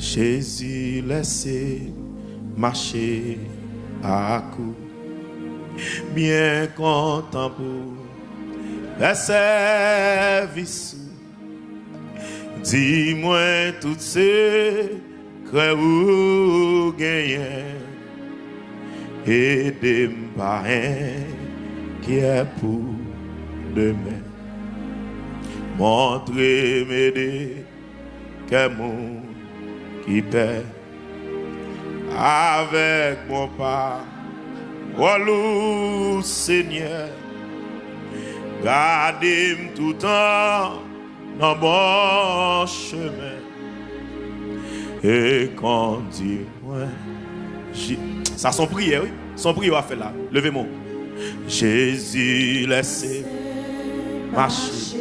Jésus laissé marcher à coup, bien content pour le service. Dis-moi tout ce que vous gagnez, aidez-moi par un qui est pour demain. Montrez, m'aider, que mon qui paie avec mon pas. Oh, Seigneur, gardez-moi tout le temps dans mon chemin. Et quand dis-moi, ça son prière, oui. Son prière à faire là. Levez-moi. Jésus laissez marcher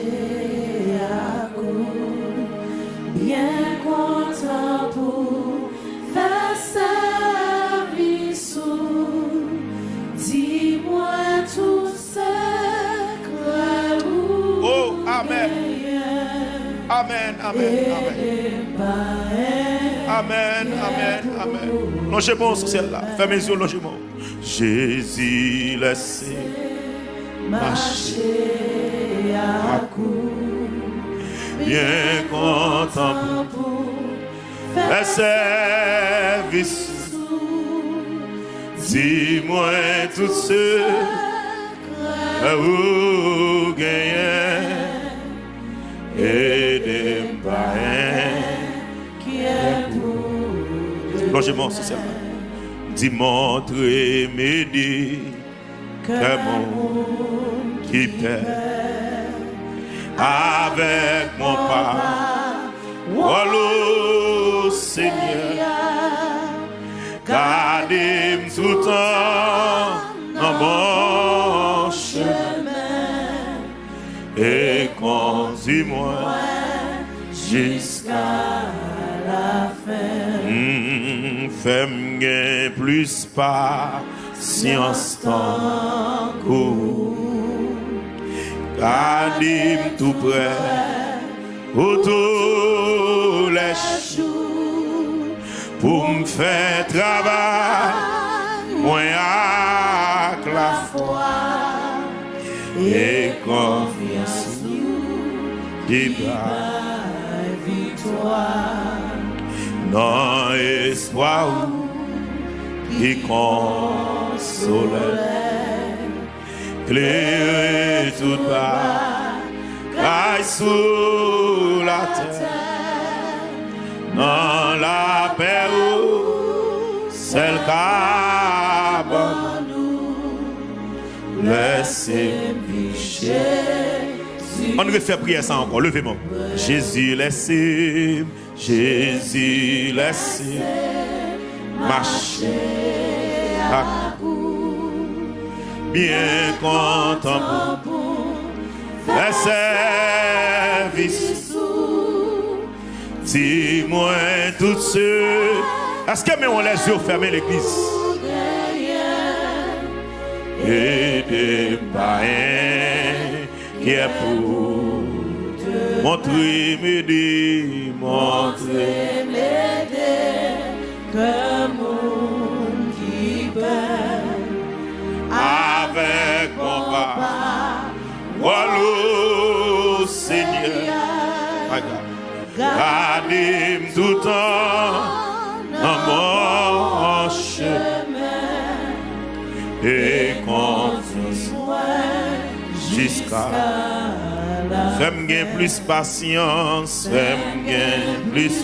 à coup, bien content pour faire service. Dis-moi tout ce que vous oh, amen. Amen, amen, amen. Amen, amen, amen. Longez-moi sur celle-là. Fais mes yeux, longez-moi. Jésus laissez marcher à coup, bien content pour faire service. Dis-moi tout ce que vous gagnez, aidez-moi par un qui est pour. Longez-moi sur celle-là. Dis montrer, m'aider, que mon qui paie avec mon pas. Oh, Seigneur, gardez-moi tout le temps dans mon chemin et conduis-moi jusqu'à la fin. Fais-moi plus patience tant court. Gardez-moi tout près autour les jours pour me faire travail, moi avec la foi et confiance qui bat victoire. Non espoir qui console, clair tout bas, caille sous la terre, non la paix ou celle qu'abonne nous, laissez-moi Jésus. On devait faire prier ça encore, levez-moi. Jésus laissez, Jésus laissez marcher à coup, bien content pour faire service. Dis-moi tout ce. Est-ce que on les yeux fermés l'église? Et des païens qui est pour montrer, m'aider, montrer, m'aider, que mon qui peine avec mon pas. Oh, Seigneur, gardez-moi tout le temps dans mon chemin et conduis-moi jusqu'à la fin. Fais-moi plus patience, fais-moi plus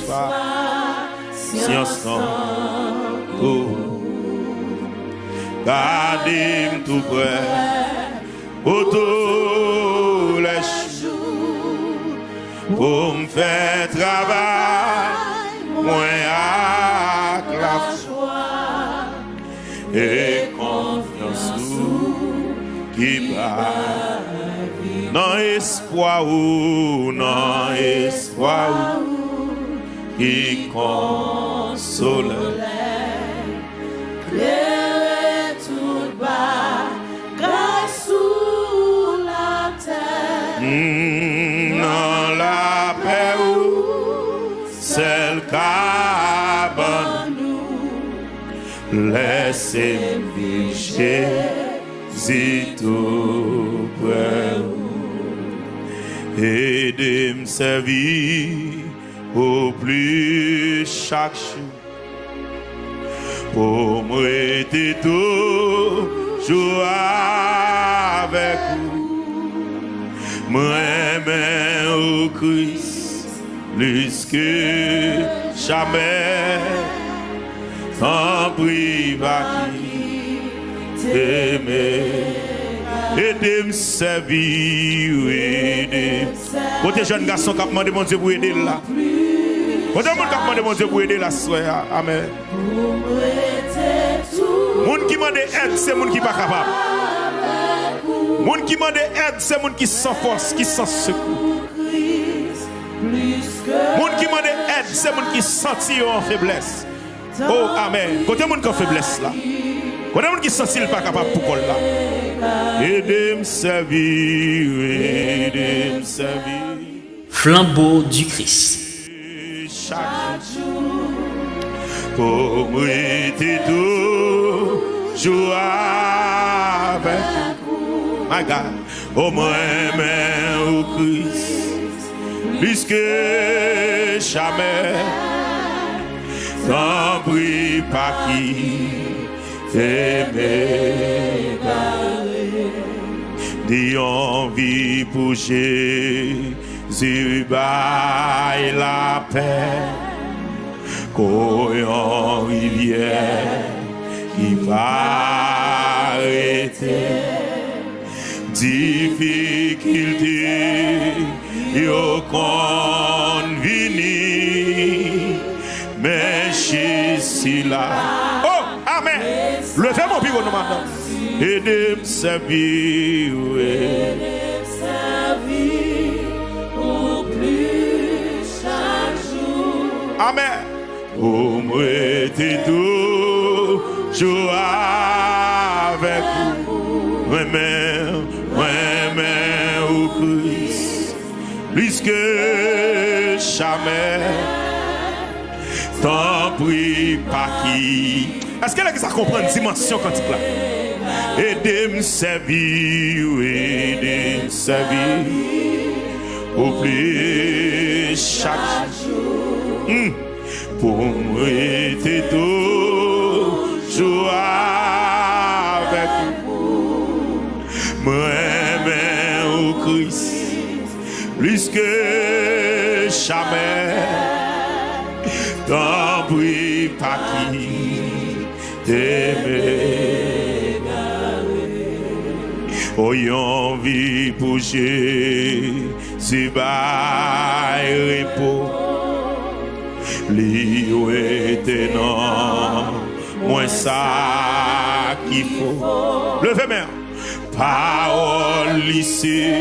patience encore. Gardez-moi tout près autour les jours pour me faire travail, moi avec la foi et confiance qui bat. Non espoir ou non espoir qui console. Claire tout bas, grâce sous la terre. Non la paix ou celle qu'a Laissez-moi vivre Jésus tout près. Aidez-moi servir au plus chaque jour. Pour moi être toujours avec vous. Moi-même au Christ, plus que jamais. Sans priva qui t'aimer. Aidez-moi servir, aidez-moi. Côté jeune garçon qui a demandé mon Dieu pour aider là. Côté monde qui a demandé mon Dieu pour aider là, soya. Amen. Moun qui demande aide, c'est moun qui pas capable. Moun qui demande aide, c'est moun qui sans force, qui sans secours. Moun qui demande aide, c'est moun qui sentit en faiblesse. Oh, amen. Côté moun qui a faiblesse là. Côté moun qui sentit pas capable pour là. Aidez-moi servir, aidez-moi servir. Flambeau du Christ. Chaque jour, pour moi, t'es toujours avec vous. My God, au moi-même au Christ, plus que jamais. T'en prie pas qui t'aimer. Dis envie pour Jésus, baille la paix. Qu'en rivière qui va arrêter. Difficulté, yo convini. Mais je suis là. Oh, amen. Levez mon bureau, nous maintenant. Aidez-moi servir, aidez-moi servir au plus chaque jour. Amen. Oh, moi, t'es toujours avec vous. Moi-même, au Christ, plus que jamais. T'en prie pas qui. Est-ce qu'elle a ça comprend une dimension quantique là? Aidez-moi servir, aidez-moi servir au plus chaque jour. Pour moi, t'es toujours avec vous. Moi-même au Christ, plus que jamais. T'en prie pas qui t'aimer. Oh, y'en vie pour Jésus, baille repos. Lui était non, moins ça qu'il faut. Levez main. Parole lycée,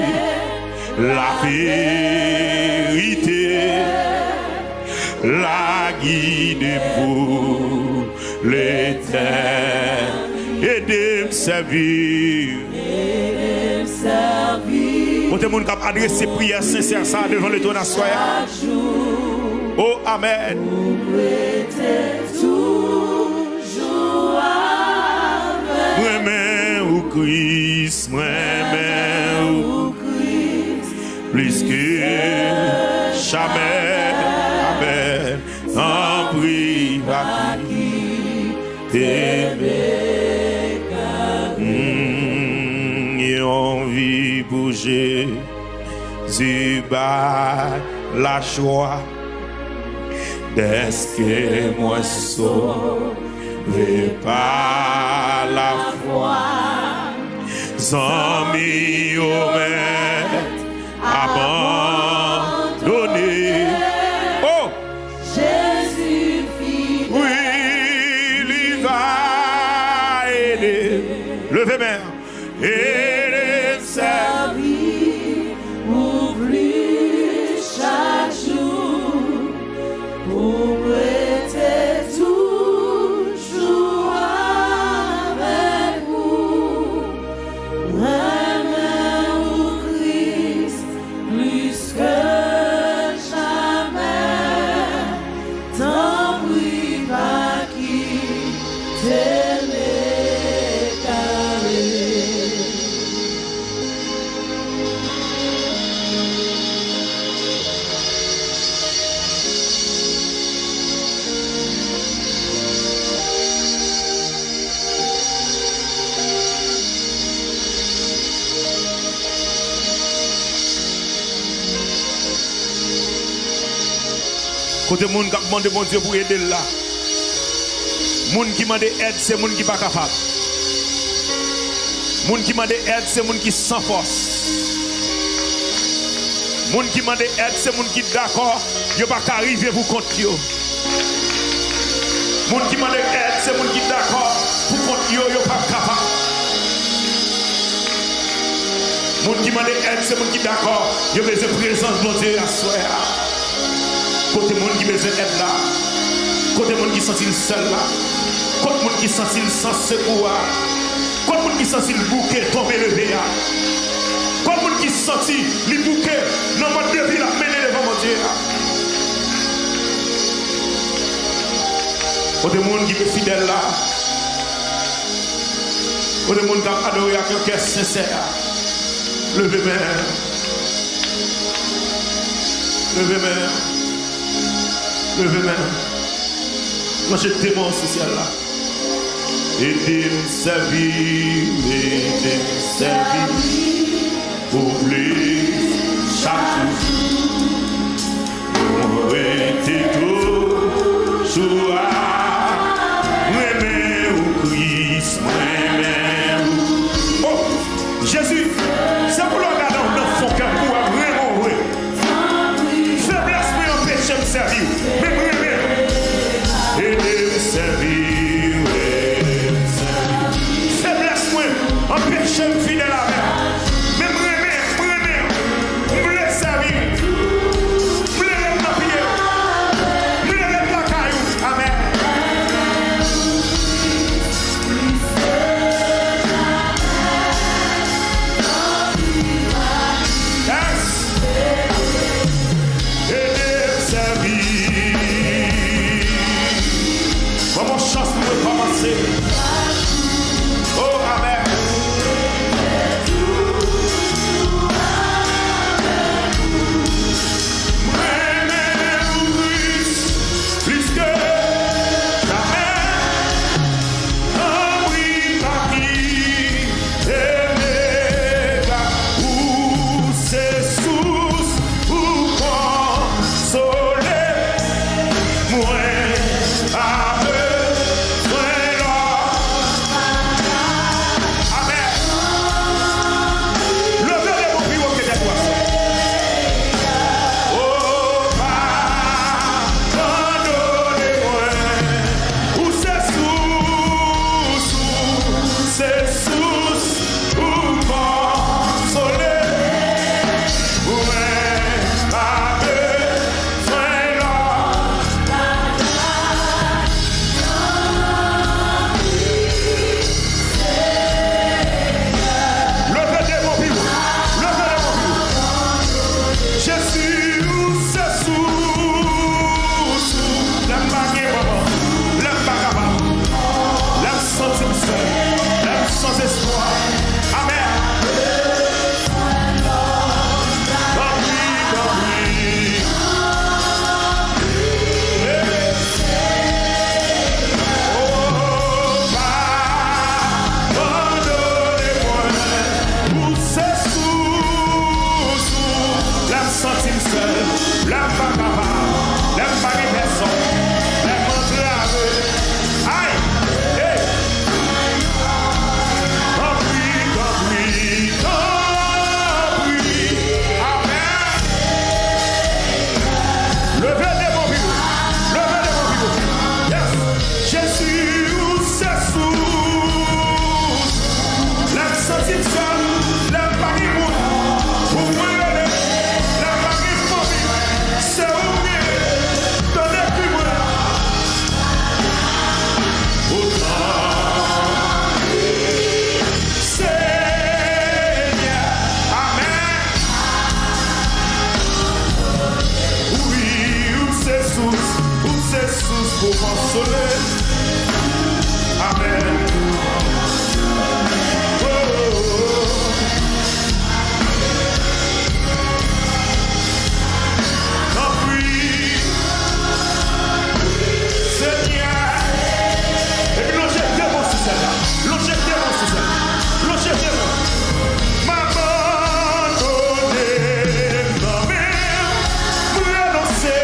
la vérité. La guide pour l'éternel. Aidez-moi servir. Aidez-moi servir. Pour tout le monde qui a adressé prière sincère ça devant le trône à soi. Oh, amen. Vous êtes toujours avec. Moi-même au Christ, moi-même au Christ, plus que jamais. En prie pas qui t'aimer. En vie bouger, Jésus bat la joie. D'est-ce que moi sauvé par la foi. Zami au maître abandonné. Levez main. Et les servir, oublie chaque jour, pour être toujours avec vous. Vraiment au Christ, plus que Côté monde qui demande bon Dieu pour aider là. Monde qui demande aide, c'est monde qui pas capable. Monde qui demande aide, c'est monde qui sans force. Monde qui demande aide, c'est monde qui d'accord, yo pas arriver pour compte yo. Monde qui demande aide, c'est monde qui d'accord pour compte yo pas capable. Monde qui demande aide, c'est monde qui d'accord, yo besoin présence de Dieu à soir. Côté monde qui besoin d'aide là. Côté monde qui sentit seul là. Côté monde qui sentit sans secours. Côté monde qui sentit le bouquet tomber levé là. Côté monde qui sentit le bouquet dans mode de vie là mener devant mon Dieu là. Côté monde qui est fidèle là. Côté monde qui a adoré avec un cœur sincère. Levez main. Levez main. Levez main. Moi je témoigne ce ciel là. Aidez-moi servir, aidez-moi servir. Oubliez chaque jour. On était toujours à m'aimer au Christ, m'aimer au. Oh, Jésus, c'est pour le regarder dans son cœur pour vraiment oui. Faiblesse, mais on péché me servir. Mais m'aimer. Aidez-moi servir, aidez-moi servir. Faiblesse, moi, on péché me fidèle avec. Oh, amen. Plus que jamais, un bruit par qui où c'est source ou consoler, moi, pour consoler. Amen. Oh, oh, oh. Non plus, Seigneur. Et puis l'objectif aussi, c'est là. L'objectif aussi, c'est là. L'objectif. M'abandonner, non mais, me renoncer,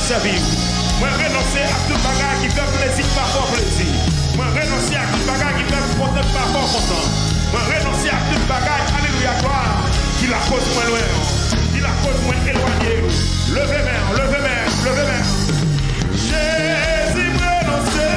servir. Moi renoncer à tout bagage qui fait plaisir, pas pour plaisir. Moi renoncer à tout bagage qui fait content, pas pour content. Moi renoncer à tout bagage, alléluia, gloire, qui la cause moins loin, qui la cause moins éloignée. Levez-moi, levez-moi, levez-moi. Jésus renoncer.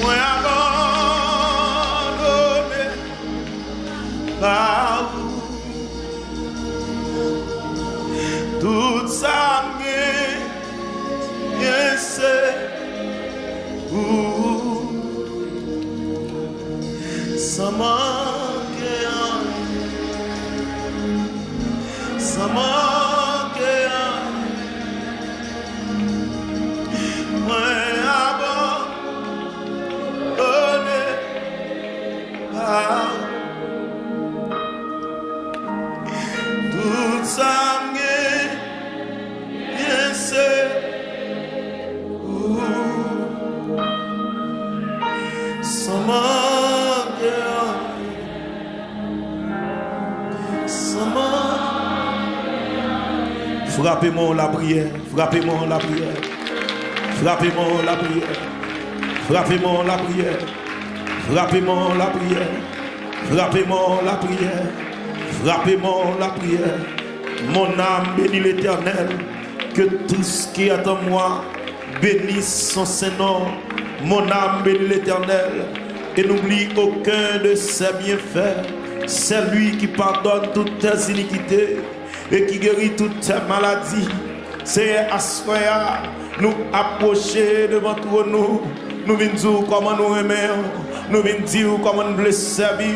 Moi abandonné par vous, tout ça m'est c'est vous, sans manquer rien, sans manquer rien. Moi tout ça m'est bien c'est sans manquer, sans manquer. Frappez-moi la prière, frappez-moi la prière, frappez-moi la prière, frappez-moi la prière. Frappez-moi la prière, frappez-moi la prière, frappez-moi la prière. Mon âme bénit l'Éternel, que tout ce qui est en moi bénisse son Saint-Nom. Mon âme bénit l'Éternel et n'oublie aucun de ses bienfaits. C'est lui qui pardonne toutes tes iniquités et qui guérit toutes tes maladies. C'est à ce soir nous approcher devant toi nous. Nous venons dire comment nous aimons. Nous venons dire comment nous voulons servir.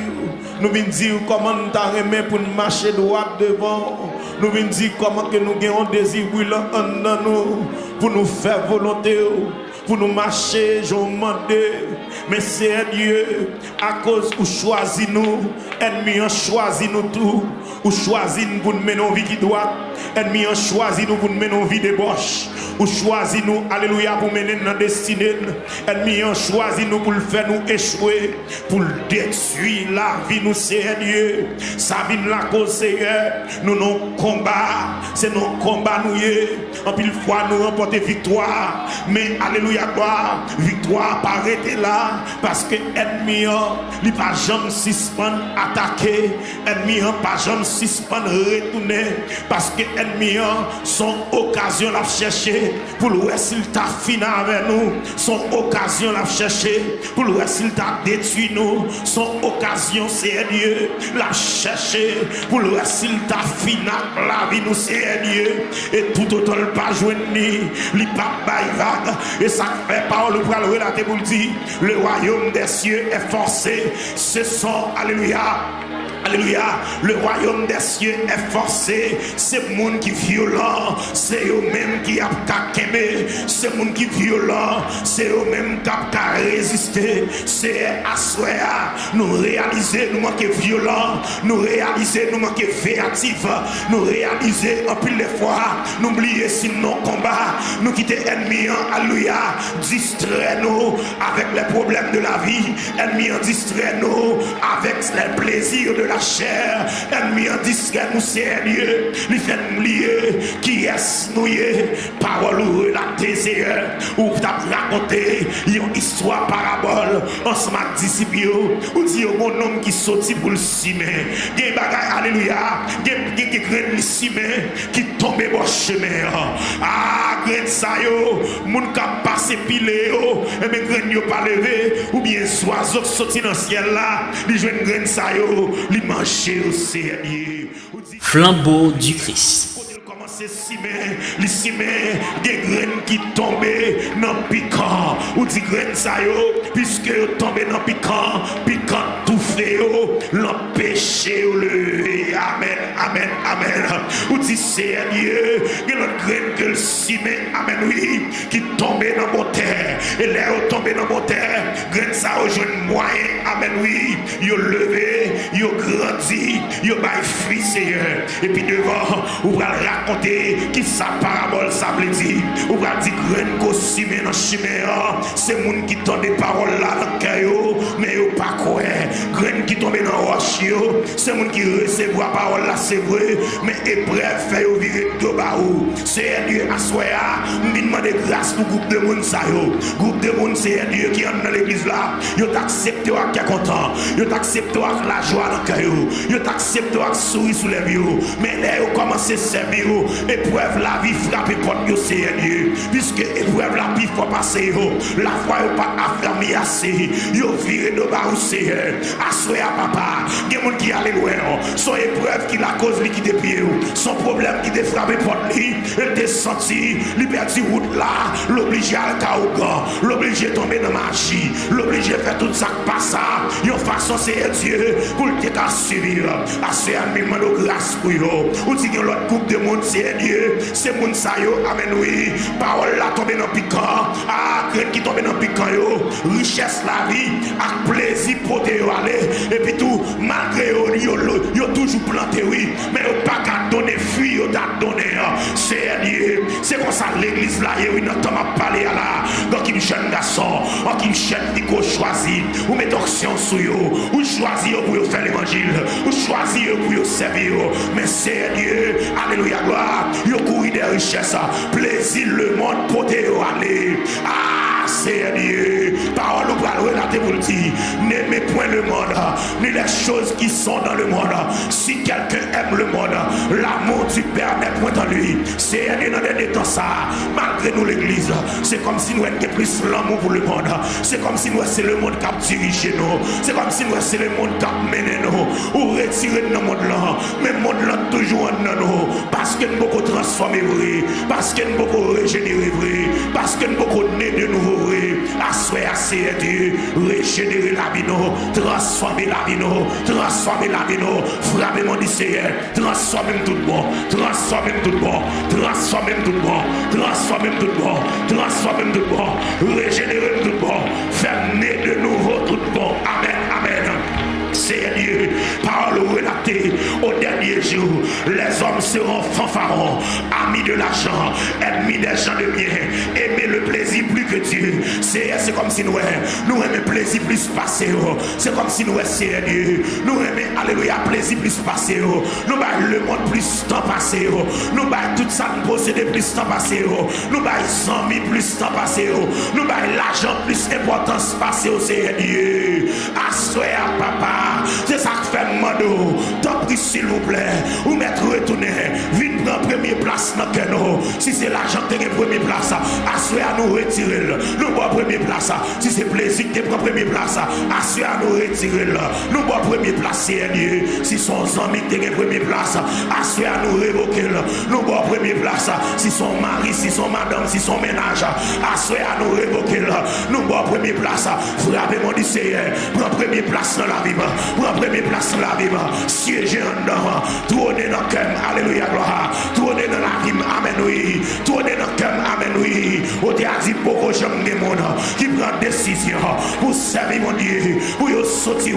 Nous venons dire comment nous t'aimons pour nous marcher droit devant. Nous venons dire comment que nous avons un désir brûlant en nous pour nous faire volonté, pour nous marcher, je demande. Mais c'est Dieu, à cause où choisit nous, ennemi a choisi nous tout, ou choisit nous pour nous mener une vie qui doit, ennemi a choisi nous pour nous mener une vie débauche, ou choisit nous, alléluia, pour mener notre destinée, ennemi a choisi nous pour le faire nous échouer, pour le détruire la vie nous, c'est Dieu, ça vient la cause, Seigneur, nous nos combats, c'est nos combats nous, en pile fois nous remporter victoire, mais alléluia, gloire, victoire pas arrêter là. Parce que ennemi il pas jamais suspendre attaquer, ennemi pas jamais suspendre retourner, parce que ennemi son occasion la chercher pour le reste il t'a fini avec nous, son occasion la chercher pour le reste il t'a détruit nous, son occasion c'est Dieu la chercher pour le reste il t'a fini la vie nous c'est Dieu, et tout autant le pas joindre ni il pas baïvague, et ça fait parole pour le relater pour dire le royaume des cieux est forcé. Ce sont, alléluia, alléluia, le royaume des cieux est forcé. C'est le monde qui est violent, c'est eux-mêmes qui a qu'à c'est le monde qui est violent, c'est eux-mêmes qui a qu'à résister. C'est à soi, nous réaliser, nous manquons violent, nous réaliser, nous manquons créatifs, nous réaliser en plus les fois, nous oublier si nos combats, nous quitter ennemis, alléluia, distrait-nous avec les problèmes de la vie, ennemis distrait-nous avec les plaisirs de la chair, ennemi en discret nous c'est Dieu, lui fait nous lier, qui est nous parole ou relater Seigneur, ou t'as raconté une histoire parabole, ensemble avec disciples, ou dit mon homme qui sorti pour le cimer, des bagailles, alléluia, des graines de cimer qui tombent au chemin, ah, graines ça yo, moun ka passe pilé yo, et mes graines yo pas levé, ou bien oiseau sorti dans le ciel là, li joine graines ça yo, li manger au Seigneur. Flambeau du Christ. Les cimer des graines qui tombent dans le piquant, ou des graines ça yo, puisque tombent dans le piquant tout fait l'empêcher le amen, amen, amen. Ou dit Seigneur Dieu, il y a notre graine que le ciment, amen, oui, qui tombe dans mon terre. Et là, il tombe dans mon terre, graine ça rejoint moyen, amen, oui. Il levé, il grandi, il bail fruit, Seigneur. Et puis devant, on va raconter qui sa parabole, ça veut dire. On va dire graine qu'on ciment dans chimère. C'est le monde qui tombe des paroles là dans le caillou, mais il pas quoi. Graine qui tombe dans la roche, c'est le monde qui recevoir la parole là, c'est vrai, mais épreuve fait virer de baou. C'est Dieu à soi, je demande grâce pour le groupe de monde. Groupe de monde, c'est Dieu qui est dans l'église là. Ils t'acceptent qui est content. Ils t'acceptent avec la joie dans le cœur. Ils t'acceptent avec sourire sous les yeux. Mais là, ils commencent à servir. Épreuve la vie frappe porte c'est Dieu. Puisque épreuve la vie faut passer. La foi n'est pas affermie assez. Ils virent de baou, c'est à soi, papa. Il y a des gens qui allent loin. Son épreuve qui la cause qui te pied. Son problème qui te frappe porte lui. Elle te senti, il perd route là. L'obligé à le caougan. L'obligé tomber dans ma magie. L'obligé faire tout ça qui passe. Yon façon c'est Dieu pour te suivre. À ce moment de grâce pour eux. Ou dit que l'autre groupe de monde c'est Dieu. C'est monde ça yo. Amen oui. Parole là tombe dans piquant. Ah, graine qui tombe dans piquant yo. Richesse la vie. Avec plaisir pour te aller. Et puis tout, malgré yo toujours planté oui. Mais yo pas qu'à donner fruit, yo t'a donné. C'est Dieu. C'est comme ça l'église là. Yo, nous t'en parler là. Donc il jeune garçon. Donc il jeune qui choisit. Ou met action sur eux. Ou choisir pour faire l'évangile. Ou choisir pour servir. Mais c'est Dieu. Alléluia gloire. Yo courir des richesses. Plaisir le monde pour te aller. Ah, c'est Dieu. Parole ou parole relater pour le dire. N'aimez point le monde, ni les choses qui sont dans le monde. Si quelqu'un aime le monde, l'amour du Père n'est point en lui. C'est Dieu dans les temps ça. Malgré nous l'église, c'est comme si nous étions plus l'amour pour le monde. C'est comme si nous c'est le monde qui a dirigé nous. C'est comme si nous c'est le monde qui a mené nous. Ou retiré dans le monde là. Mais le monde là toujours en nous. Parce que nous beaucoup transformé vrai. Parce que nous beaucoup régénéré vrai. Parce que nous beaucoup né de nouveau vrai. Assoyer assez Dieu. Régénérer la vie nous. Transformer la vie nous. Transformer la vie nous. Frapper mon Seigneur. Transformer tout bon. Transformer tout bon. Transformer tout bon. Transformer tout bon. Transformer tout bon. Régénérer tout bon. Faire naître de nouveau tout bon. Amen. Amen. C'est Dieu, parole relatée au dernier jour, les hommes seront fanfarons, amis de l'argent, ennemis des gens de bien, aimer le plaisir plus que Dieu. C'est comme si nous aimons plaisir plus passer. C'est comme si nous c'est Dieu. Nous aimons, alléluia, plaisir plus passer. Nous baillons le monde plus temps passer. Nous baillons tout ça nous posséder plus temps passer. Nous baillons amis plus temps passer. Nous baillons l'argent plus importance passer au Seigneur Dieu. Assoyez à papa. C'est ça que fait Mando. T'en prie s'il vous plaît. Ou mettre retourner. Vite prendre première place dans le canot. Si c'est l'argent qui est première place, assurez à nous retirer. Nous bois première place. Si c'est plaisir qui prend première place, assurez à nous retirer. Nous bois première place, c'est Dieu. Si son ami qui est première place, assurez à nous révoquer. Nous bois première place. Si son mari, si son madame, si son ménage, assurez à nous révoquer. Nous bois première place. Frappez mon Seigneur. Prends première place dans la vie. Prends première place dans la vie. Siégez en dedans. Tournez dans le cœur. Alléluia, gloire. Tournez dans la vie. Amen, oui. Tournez dans le cœur. Amen, oui. Au théâtre, beaucoup de gens qui prennent décision pour servir mon Dieu. Pour sortir.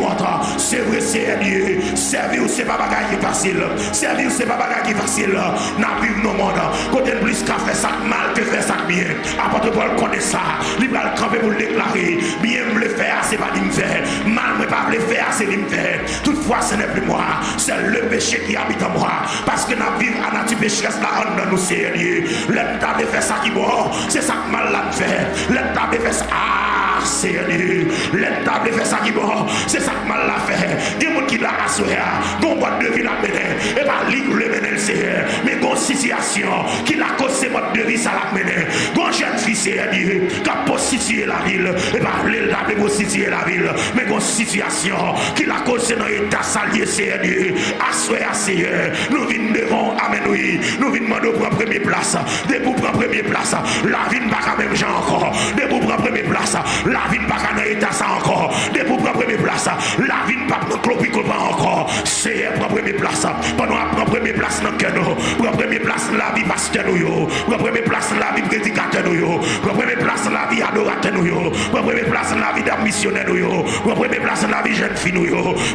C'est vrai, c'est Dieu. Servir, c'est pas bagage qui est facile. Servir, c'est pas bagage qui est facile. N'a vu nos mondes. Côté plus qu'à faire ça mal que faire ça bien. Apôtre Paul connaît ça. Il va le camper pour le déclarer. Bien me le faire, c'est pas de me faire. Mal me pas le faire, c'est de me faire. Toutefois, ce n'est plus moi. C'est le péché qui habite en moi. Parce que nous vivons à notre pécheresse là en nous, c'est Dieu. L'état de faire ça qui est bon. C'est ça que mal l'a fait. L'état de faire ça. Ah, c'est Dieu. L'état de faire ça qui est bon. C'est ça que mal l'a fait. Il y a des gens qui l'a assuré. Qu'on boîte de vie la mener. Et pas libre le mener le Seigneur. Mais qu'on situation qui l'a causé votre de vie ça l'a mener. Qu'on jeune fille c'est Dieu. Qui a prostitué la ville. Et pas la prostituer la ville. Mais qu'on situation qui l'a causé dans l'état salier c'est Dieu. Assuré à Seigneur. Nous venons devant. Amen oui. Nous venons demander pour première place. Dès pour prendre première place. La vie n'est pas quand même gens encore. Dès pour prendre première place. La vie n'est pas quand même état ça encore. Dès pour prendre première place. La vie n'est pas prendre clopico pas encore. C'est prendre première place. Pendant à prendre première place dans la vie pasteur nous, prend première place dans la vie prédicateur nous, prend première place dans la vie adorateur nous, prend première place dans la vie missionnaire nous, prend première place dans la vie jeune fille nous,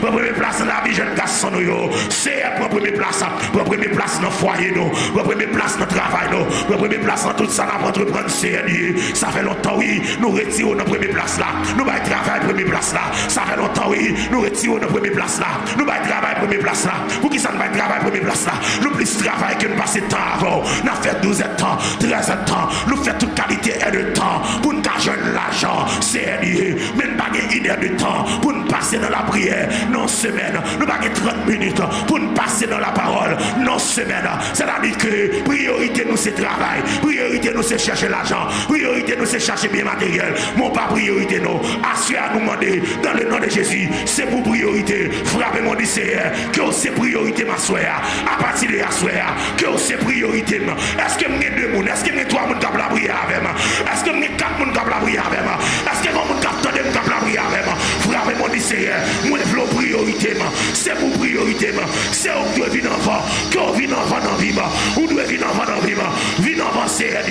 prend première place dans la vie jeune garçon nous. C'est prend première place dans foyer nous, prend première place dans travail nous, prend première place dans tout ça là entreprendre CNI. Ça fait longtemps oui, nous retirons dans première place là. Nous va travail première place là. Ça fait longtemps oui, nous retirons dans première place là. Nous va travail première place là. Pour qui ça ne va travail première place là? Nous plus travail que nous passer temps avant. Nous fait 12 ans, 13 ans. Nous fait toute qualité et de temps pour nous gagner l'argent. CNI, même pas une heure de temps pour nous passer dans la prière. Non semaine, nous pas 30 minutes pour nous passer dans la parole. Non semaine, c'est-à-dire que priorité nous c'est travail. Priorité nous c'est chercher l'argent. Priorité nous c'est chercher bien matériel. Mon pas priorité nous. Assurez à nous demander dans le nom de Jésus. C'est pour priorité. Frappez mon Seigneur que c'est priorité ma soeur. À partir de la soeur que c'est priorité. Est-ce que j'ai 2 personnes? Est-ce que j'ai 3 personnes qui ont prier avec moi? Est-ce que j'ai 4 personnes qui ont prier avec moi? Est-ce que j'ai 1 personne qui ont prier avec moi? Frappez mon Seigneur. Moi je veux priorité. C'est pour priorité. C'est où tu vis avant. Que tu vis avant dans la vie. Où tu vis avant dans la vie. Vis avant Seigneur.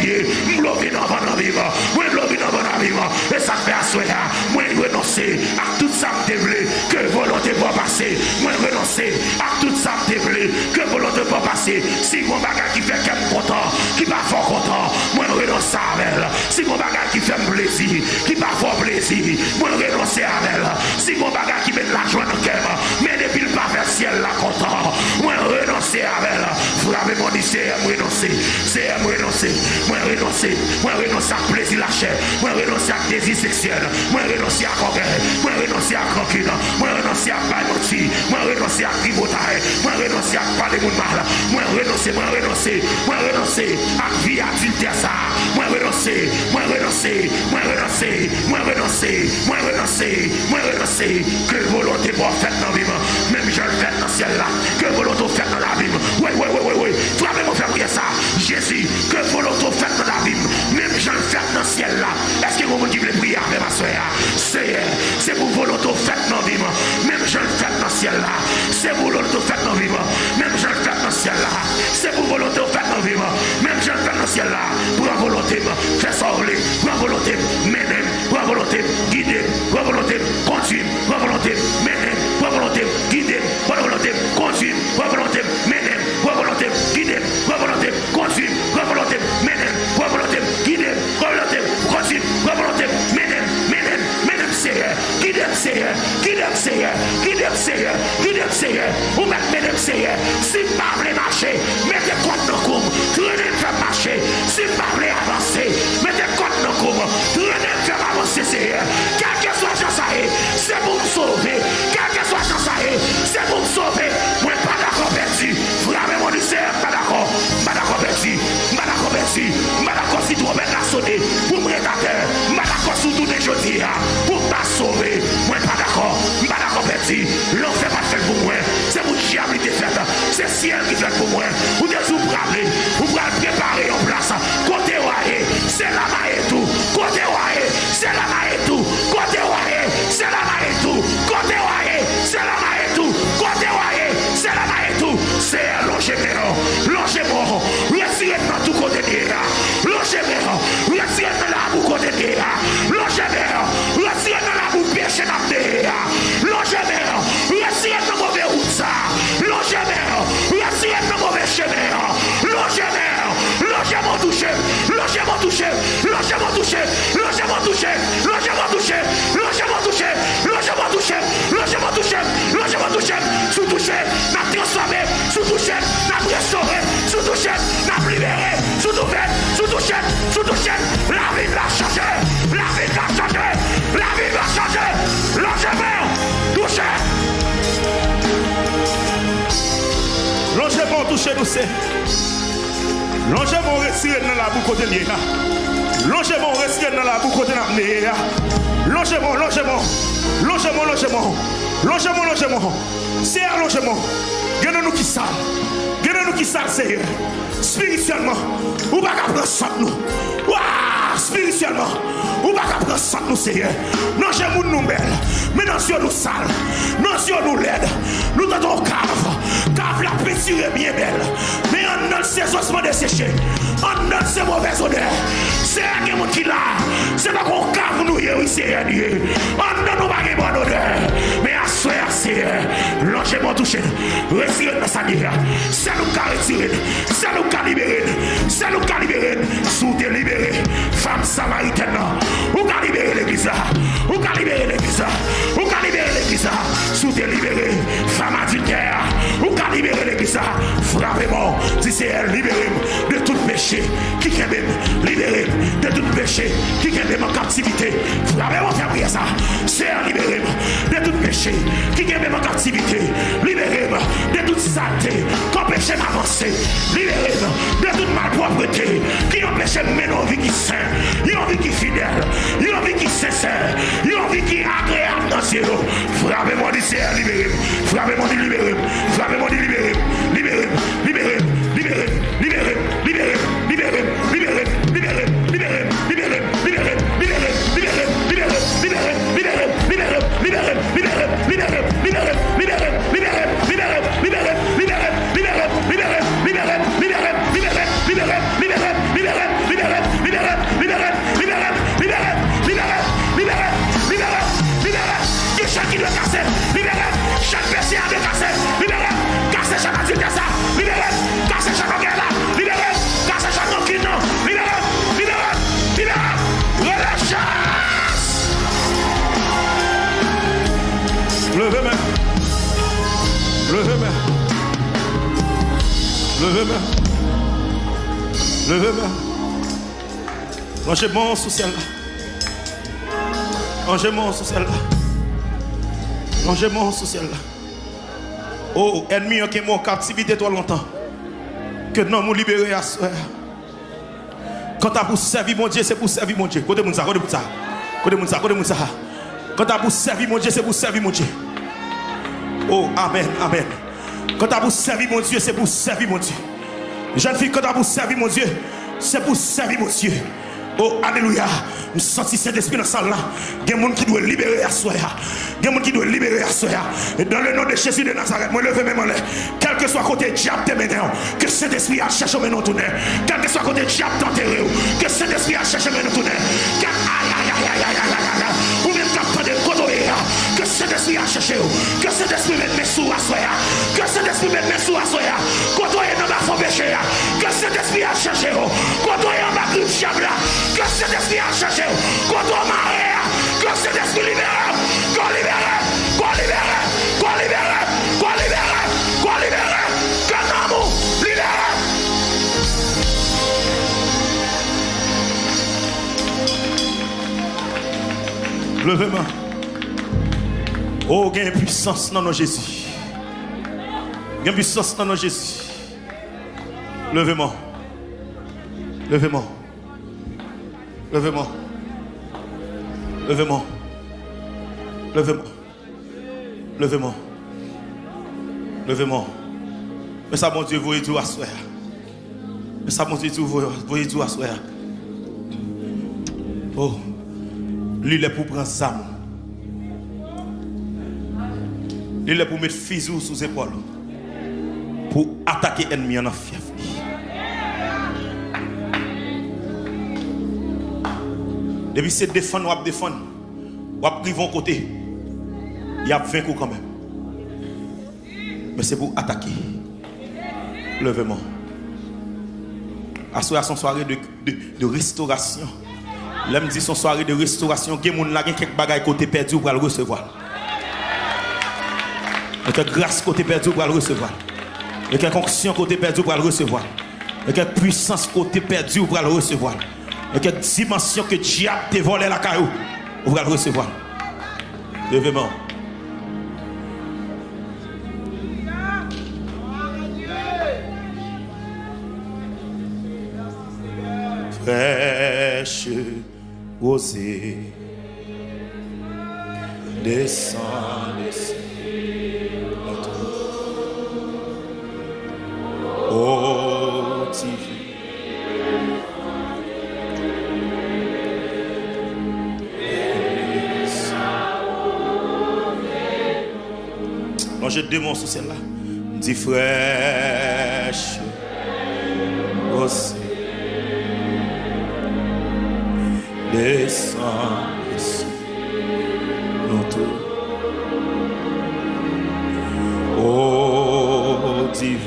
Moi je vis avant dans la vie. Moi je vis avant dans la vie. Et ça fait à soeur. Moi je renoncer à tout ça que volonté va passer. Moi renoncer à tout ça que volonté va passer. Si mon bagage qui fait qu'elle content, qui va fort content, moi renoncer à elle. Si mon bagage qui fait plaisir, qui va fort plaisir, moi renoncer à elle. Si mon bagage qui met de l'argent dans le cœur, mais depuis le pas vers ciel là content, moi renoncer à elle. Frappez mon lycée, moi renoncer, c'est moi renoncer, moi renoncer, moi renoncer à plaisir la chair, moi renoncer à désir sexuel, moi renoncer à conquérir, moi renoncer à rancune, moi renoncer à baïmoti, moi renoncer à tribotaire, moi renoncer à parler de mal, moi renoncer à vie adultère ça, moi renoncer, que volonté pour faire dans la vie, même je le fais dans le ciel là, que volonté fait dans la vie, oui, frappez-moi faire prier ça, Jésus, que volonté fait dans la vie, même je le fais dans le ciel là, est-ce que vous voulez prier avec ma soeur? C'est pour volonté fait dans la vie, même je le fais dans le ciel là, c'est pour volonté fait dans la vie, même je le fais dans le ciel là, c'est pour volonté fait dans la vie, même je le fais dans le ciel là, pour la volonté, faire sortir, pour la volonté, mener, pour la volonté, guider, pour la volonté, conduire, pour la volonté, mener, pour la volonté, guider, pour la volonté, conduire, pour la volonté, mener, pour la volonté, guider, pour la volonté, conduire, pour la volonté, mener, pour la volonté, guider, pour la volonté, conduire, pour la volonté, mener, Seigneur, ou même mesdames Seigneur, si vous voulez marcher, mettez compte dans le cours, traînez faire marcher, si vous voulez avancer, mettez compte dans le cours, traînez faire avancer Seigneur, quel que soit chance à c'est pour me sauver, quel que soit chance à c'est pour me sauver, moi pas d'accord perdu, frappez mon Seigneur, pas d'accord perdu, pas d'accord si tu remets la sonner, pour me regarder, pas d'accord sur tout les jeudis, pour pas sauver, moi pas d'accord perdu, l'enfer pas fait pour moi, c'est pour diable qui fait, c'est ciel qui fait pour moi, vous devez vous braver, vous préparer en place, côté ouaillé, c'est la main et tout, côté ouaillé, c'est la main et tout, côté ouaillé, c'est la main et tout, côté ouaillé, c'est la main et tout, côté ouaillé, c'est la main et tout, c'est longez-moi, retirez dans tout côté de là, longez-moi, retirez dans la boue côté de là, longez-moi, retirez dans la boue péché dans le là, longez-moi, retirez dans mauvais route ça, longez-moi, retirez dans mauvais chemin, longez-moi touché, sous touché, n'a transformé, sous touché, n'a restauré, sous touché, n'a libéré, sous touché, la vie va changer, longez-moi, touché. Longez-moi touché nous c'est. Longez-moi retiré dans la boucle de l'IA. Longez-moi retiré dans la boucle de l'IA. Longez-moi. C'est allongement. Gardez-nous qui ça, c'est spirituellement. Ou pas qu'à prendre ça nous. Waouh! spirituellement, ou pas qu'à prendre ça nous Seigneur. Non, j'ai moun nous belle, mais non, yeux nous sale, non, yeux nous laide. Nous t'entendons cave la péture bien belle. Mais on donne ses ossements desséchés, on donne ses mauvaises odeurs. C'est un monde qui là, c'est pas qu'on cave nous, oui, Seigneur. On donne nous pas de bonne odeur. Mais à soi, Seigneur, longement touché, retirez dans sa vie. C'est nous qui retirez, c'est nous qui libérez, c'est nous qui libérez. Sous te libéré, femme samaritaine, ou qui libéré l'église, ou qui libéré l'église, ou qui libéré l'église. Sous te libéré, femme adultère, ou qui libéré l'église. Frappez-moi, dis c'est elle, libérez-moi de tout péché qui kembe, libérez-moi de tout péché qui kembe en captivité. Frappez-moi, faire prier ça. C'est elle, libérez-moi de tout péché qui kembe en captivité. Libérez-moi de toute saleté qui empêche d'avancer. Libérez-moi de toute malpropreté qui empêche de mener une vie qui est sainte, une vie qui est fidèle, une vie qui est sincère, une vie qui est agréable dans ses eaux. Frappez-moi, dis c'est elle, libérez-moi. Frappez-moi, dis libérez-moi. Frappez-moi, dis libérez-moi. Libérez-moi, libérez-moi, libérez-moi, libérez-moi, libérez-moi, libérez-moi, libérez-moi, libérez-moi, libérez-moi, chaque qui doit casser, libérez, chaque péché a décassé, libérez, cassez chaque adulte à ça, libérez, cassez chaque enquête là, libérez, cassez chaque enquête non, libérez, libérez, libérez, relâchez. Levez-moi, levez-moi, levez-moi, levez-moi, lâchez-moi sous celle-là, lâchez-moi sous celle-là. Longez-moi sous celle-là. Oh, ennemi qui est en captivité trop longtemps. Que non, nous libérer à soi. Quand tu as pour servir mon Dieu, c'est pour servir mon Dieu. Côté mon ça, côté mon ça. Côté mon ça, côté mon ça. Quand tu as pour servir mon Dieu, c'est pour servir mon Dieu. Oh, amen, amen. Quand tu as pour servir mon Dieu, c'est pour servir mon Dieu. Jeune fille, quand tu as pour servir mon Dieu, c'est pour servir mon Dieu. Oh, alléluia. Je sens cet esprit dans la salle là. Il y a des gens qui doivent libérer à soi. Il y a des gens qui doivent libérer à soi. Et dans le nom de Jésus de Nazareth, moi lever mes mains là. Quel que soit côté diable te maintenant, que cet esprit a cherché maintenant tourner. Quel que soit côté diable t'enterrer, que cet esprit a cherché maintenant tourner. Aïe aïe aïe aïe aïe aïe aïe. Ou même capable de côtoyer. Que cet esprit a cherché. Que cet esprit mette mes sous à soi. Que cet esprit mette mes sous à soi. Côtoyer dans ma faux péché. Que cet esprit a cherché. Côtoyer dans ma grippe diable. Que cet esprit a cherché. Côtoyer dans ma mache. Que cet esprit libère. Qu'on libère. Qu'on libère. Qu'on libère. Qu'on libère. Qu'on libère. Que l'amour libère. Levez-moi. Oh, il y a une puissance dans nos Jésus. Il y a une puissance dans nos Jésus. Levez-moi. Levez-moi. Levez-moi. Levez-moi. Levez-moi. Levez-moi. Levez-moi. Mais ça, mon Dieu, vous êtes à soi. Mais ça, mon Dieu, vous êtes à soi. Oh. Lui, il est pour prendre ça. Il est pour mettre fusil sous les épaules. Pour attaquer l'ennemi en fief. Depuis c'est défendre, ou défendre, ou priver un côté, il y a 20 coups quand même. Mais c'est pour attaquer. Levez-moi. À son soirée de restauration. L'homme dit son soirée de restauration, il y a quelques bagages côté perdu pour le recevoir. Il y a quelques grâce côté perdu pour le recevoir. Il y a quelques onction côté perdu pour le recevoir. Il y a quelques puissance côté perdu pour le recevoir. Il y a quelques dimensions que diable te volé la caillou pour le recevoir. Levez-moi. Fraîche rosée descend, oh, Quand je démontre sur celle-là, dis fraîche aussi. Descends ici, notre oh divin.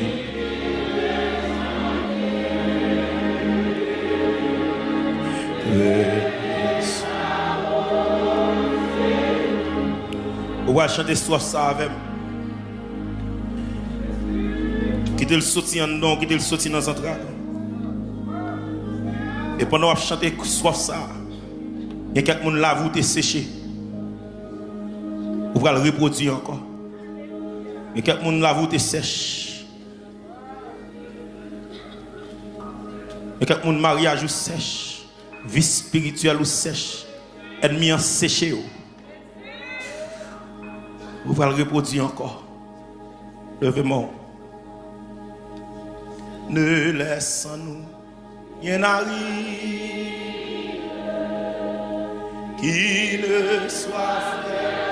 On va chanter soit ça avec qui te le sorti en nom, qui te le sorti dans central. Et pendant qu'on chanter soit ça, il y a quelqu'un qui l'a voûté séché. On va le reproduire encore. Il y a quelqu'un qui l'a voûté sèche. Il y a quelqu'un qui mariage ou sèche. Vie spirituelle ou sèche. Ennemi en séché. On va le reproduire encore. Levez-moi. Ne laissons-nous rien arrive qui ne soit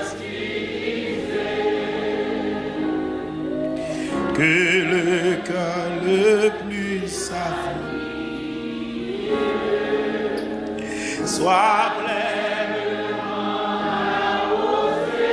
fertilisé, que le cœur le plus affaibli soit pleinement arrosé.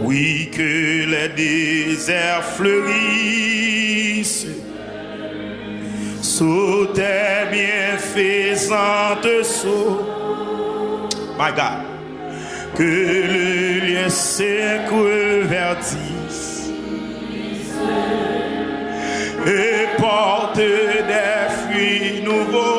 Oui, que les déserts fleurissent sous tes bienfaisantes sceaux. My God. Que le lieu sec reverdisse et porte des fruits nouveaux.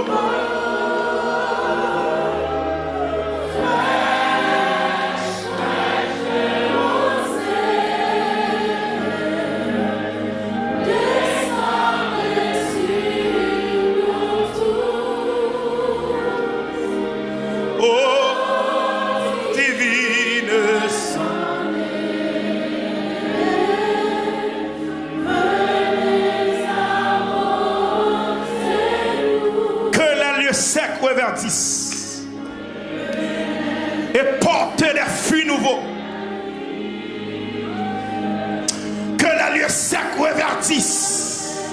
Et porter des fruits nouveaux. Que la lieu sec reverdisse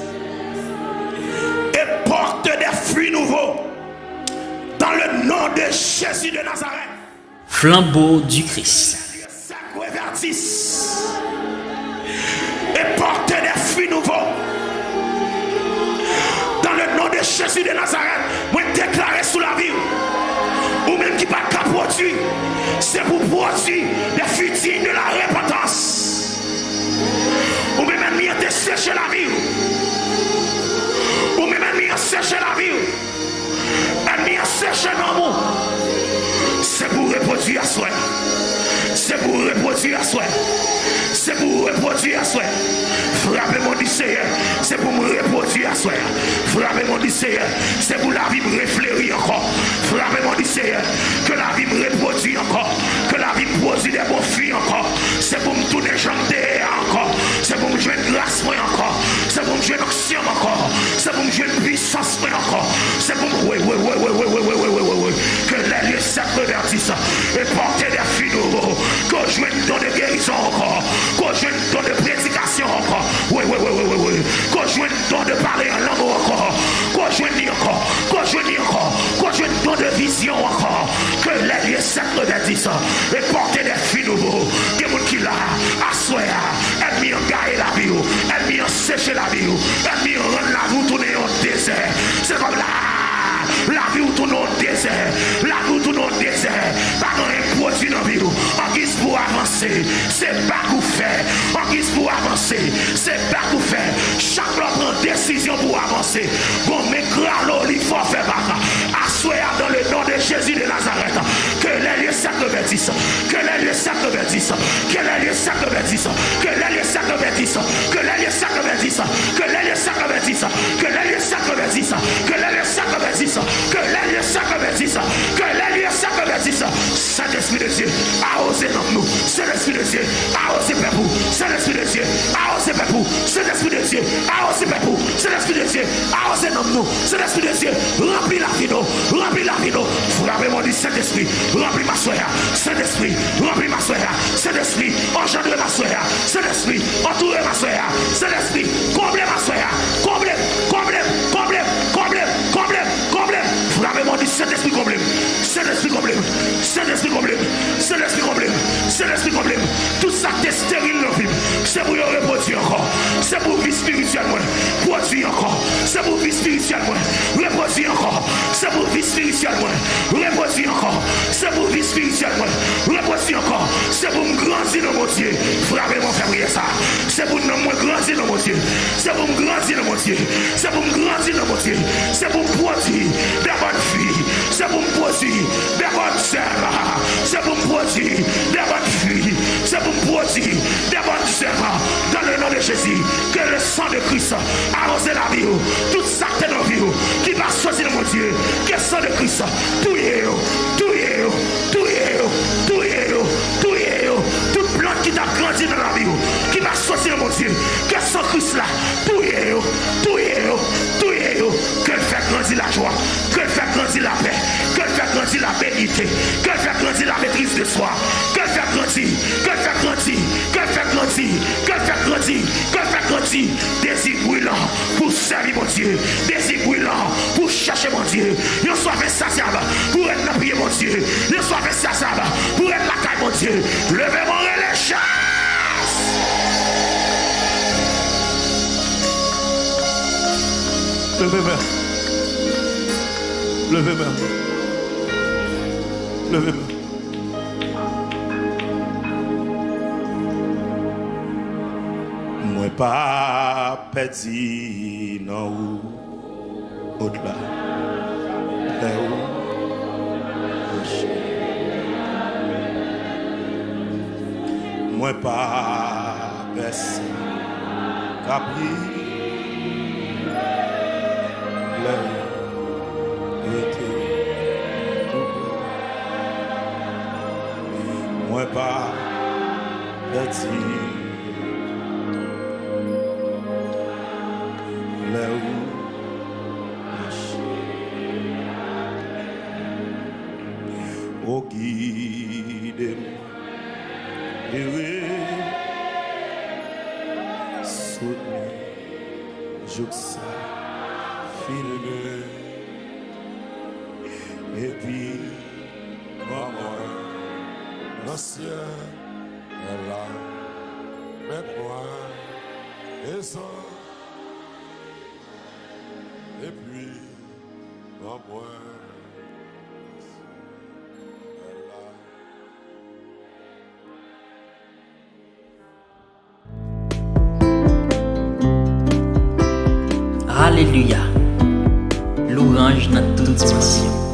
et porte des fruits nouveaux dans le nom de Jésus de Nazareth. Flambeau du Christ. Que la lieu sec reverdisse et porte des fruits nouveaux dans le nom de Jésus de Nazareth. Moi déclarer sous la vie ou même qui pas qu'à produire, c'est pour produire des fruits dignes de la repentance. Ou même ennemi a séché la vie, ou même ennemi a séché la vie, ennemi a séché l'amour. C'est pour reproduire à soi. C'est pour reproduire à soi. C'est pour reproduire à soi. Frappez mon Seigneur, c'est pour me reproduire à soi. Frappez mon Seigneur, c'est pour la vie me réfléchir encore. Frappez mon Seigneur, que la vie me reproduit encore. Que la vie me produit des bons fruits encore. C'est pour me tourner jambes derrière encore. C'est pour me jouer de grâce encore. C'est pour me jouer d'action encore. C'est pour me jouer de puissance encore. C'est pour me que les lieux s'accrovertissent et porter des fruits nouveaux. Que je joue dans de guérison encore. Que je joue dans de prédication encore. Oui. Que je joue dans de parler en langue encore. Que je joue encore. Que je joue encore. Que je joue dans de vision encore. Que les lieux s'accrovertissent et porter des fruits nouveaux. Que mon qui l'a assoya. Ennemi en gagne la vie. Ennemi en sécher la vie. Ennemi en rendre la vie tourner au désert. C'est comme là. La vie ou tourne au désert. La vie ou tourne au désert. Pas dans un produit dans la vie. En guise pour avancer. C'est pas qu'on fait. En guise pour avancer. C'est pas qu'on fait. Chaque fois prend décision pour avancer. Bon, mais grâce il faut faire bac. Assoya dans le nom de Jésus de Nazareth. Que les lieux s'accrovertissent. Que les lieux s'accrovertissent. Que les lieux s'accrovertissent. Que les lieux arrosez nous, Saint-Esprit de Dieu, arrosez peuple, Saint-Esprit de Dieu, arrosez peuple, Saint-Esprit de Dieu, arrosez peuple, Saint-Esprit de Dieu, arrosez nous, Saint-Esprit de Dieu, remplis la vie, remplis la vie, frappez-moi du Saint-Esprit, remplis ma soeur, Saint-Esprit, remplis ma soeur, Saint-Esprit, engendre ma soeur, Saint-Esprit, entourez ma soeur, Saint-Esprit, comblez ma soeur, comblez, frappez-moi du Saint-Esprit, comblez, Saint-Esprit, comblez, Saint-Esprit, comblez, Saint-Esprit, comblez, Saint-Esprit, comblez, tout ça qui est stérile dans la vie, c'est pour y reproduire encore, c'est pour vie spirituelle, produire encore, c'est pour vie spirituelle, reproduire encore, c'est pour vie spirituelle, reproduire encore, c'est pour vie spirituelle, reproduire encore, c'est pour me grandir dans mon Dieu, frappez-moi, faire ça, c'est pour me grandir dans mon Dieu, c'est pour me grandir dans mon Dieu, c'est pour me grandir dans mon Dieu, c'est pour me produire des bonnes filles, c'est pour me produire des bonnes sœurs, c'est pour me produire des bonnes filles, c'est pour me produire des bonnes sœurs, dans le nom de Jésus, que le sang de Christ arrose la vie, tout ça qui est dans la vie, qui va sortir de mon Dieu, que le sang de Christ, toute plante qui t'a grandi dans la vie, qui va sortir de mon Dieu, que le sang de Christ là, qu'elle fait grandir la joie, qu'elle fait grandir la paix, qu'elle fait grandir la bénité, qu'elle fait grandir la maîtrise de soi, qu'elle fait grandir, qu'elle fait grandir, qu'elle fait grandir, qu'elle fait grandir, qu'elle fait grandir, désir brûlant pour servir mon Dieu, désir brûlant pour chercher mon Dieu, il soit fait ça pour être la prière mon Dieu, il soit fait ça pour être la caille mon Dieu, levez-moi les chasses. Levez-moi. Levez-moi. Levez-moi. Moi pas petit non ou au-delà. Moi pas baissé capri. Moi pas petit là où oh guide-moi soutenir jouxa filme et puis maman l'ancien est là mets-moi et ça et puis maman Alléluia. Louange dans toute dimension.